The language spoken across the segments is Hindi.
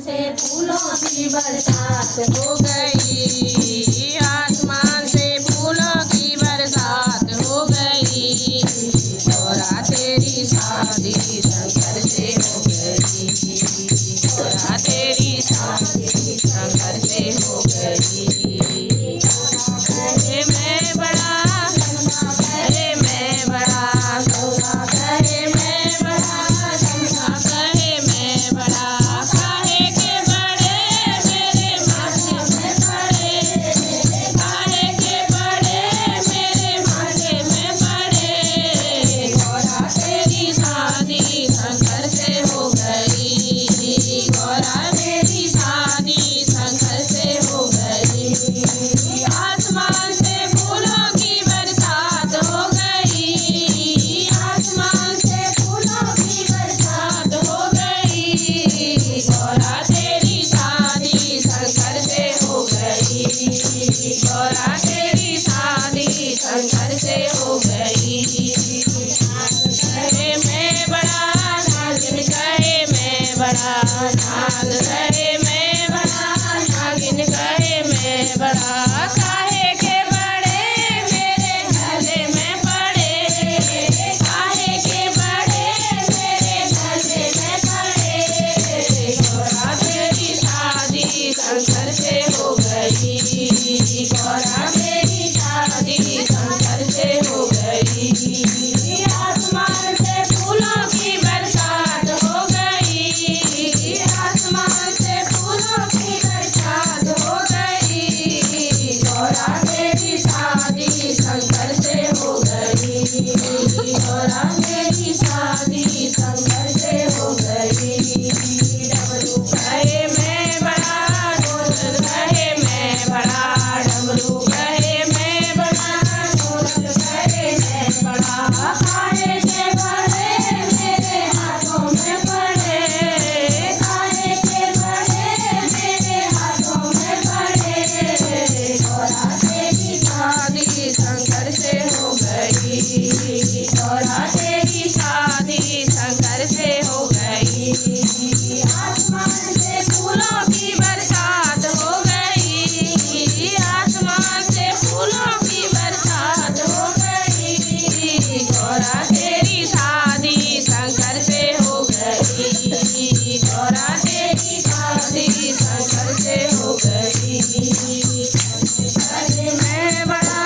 से फूलों की बरसात हो गई, आसमान से फूलों की बरसात हो गई। गौरा तेरी शादी शंकर से हो गई, गौरा तेरी शादी शंकर से हो गई। अरे मैं बड़ा, अरे मैं बड़ा, गौरा कहे मैं बड़ा, शंका कहे मैं बड़ा। काहे के बड़े मेरे माथे में पड़े, काहे के बड़े मेरे माथे में पड़े। गौरा तेरी शादी शंकर से हो गई, गौरा तेरी शादी शंकर से हो गई। आसमान से फूलों की बरसात हो गई, आसमान से फूलों की बरसात हो गई। गौरा तेरी शादी शंकर से हो गई, गौरा तेरी शादी शंकर से हो गई। कहे मैं बड़ा, नागिन कहे मैं बड़ा, नाग कहे मैं बड़ा, नागिन कहे मैं बड़ा। काहे के बड़े मेरे गले में पड़े, काहे के बड़े मेरे गले में पड़े। गौरा तेरी शादी शंकर से हो गई, गौरा तेरी शादी शंकर से हो गई। आसमान से फूलों की बरसात हो गई, आसमान से फूलों की बरसात हो गई। गौरा तेरी शादी शंकर से हो गई, गौरा तेरी शादी शंकर से हो गई। डमरू कहे मैं बड़ा, ढोलक कहे मैं बड़ा, डमरू कहे मैं बड़ा, ढोलक कहे मैं बड़ा। काहे के बड़े मेरे हाथों में पड़े, काहे के बड़े मेरे हाथों में पड़े। गौरा तेरी शादी शंकर से हो गई, गौरा तेरी शादी शंकर से हो गई। आसमान से फूलों की बरसात हो गई, आसमान से फूलों की बरसात हो गई। गौरा तेरी शादी शंकर से हो गई, गौरा तेरी शादी शंकर से हो गई। कहे मैं बड़ा,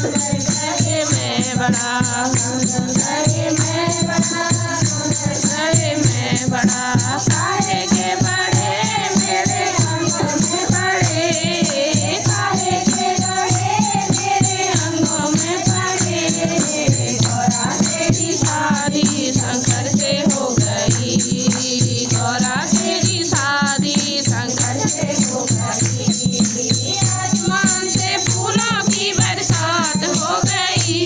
कहे मैं बड़ा, कहे मैं बड़ा, कहे मैं बड़ा। काहे के बड़े मेरे अंगों में पड़े, काहे के बड़े मेरे अंगों में पड़े। गौरा तेरी शादी शंकर से हो गई, गौरा तेरी शादी शंकर से हो गई। आसमान से फूलों की बरसात हो गई,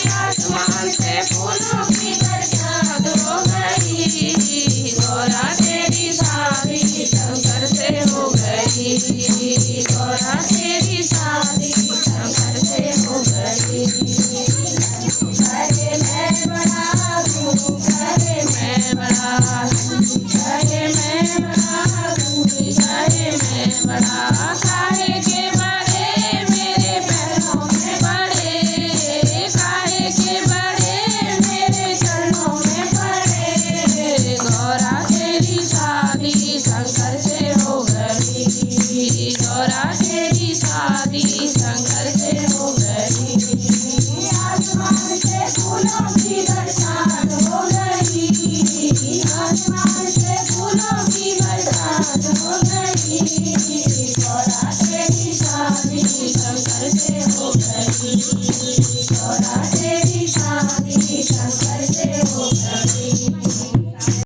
आसमान से फूलों की बरसात हो गई। गौरा तेरी शादी शंकर से हो गई, गौरा तेरी शादी शंकर से हो गई। कहे मैं बड़ा, कहे मैं बड़ा, कहे मैं बड़ा, कहे मैं बड़ा। काहे के बड़े मेरे पैरों में पड़े, काहे के बड़े मेरे चरणों में पड़े। गौरा तेरी शादी शंकर से हो गई, गौरा तेरी शादी शंकर से हो गई। आसमान से फूलों की बरसात हो गई, आसमान से फूलों की बरसात हो गई। गौरा तेरी शादी शंकर से हो गई।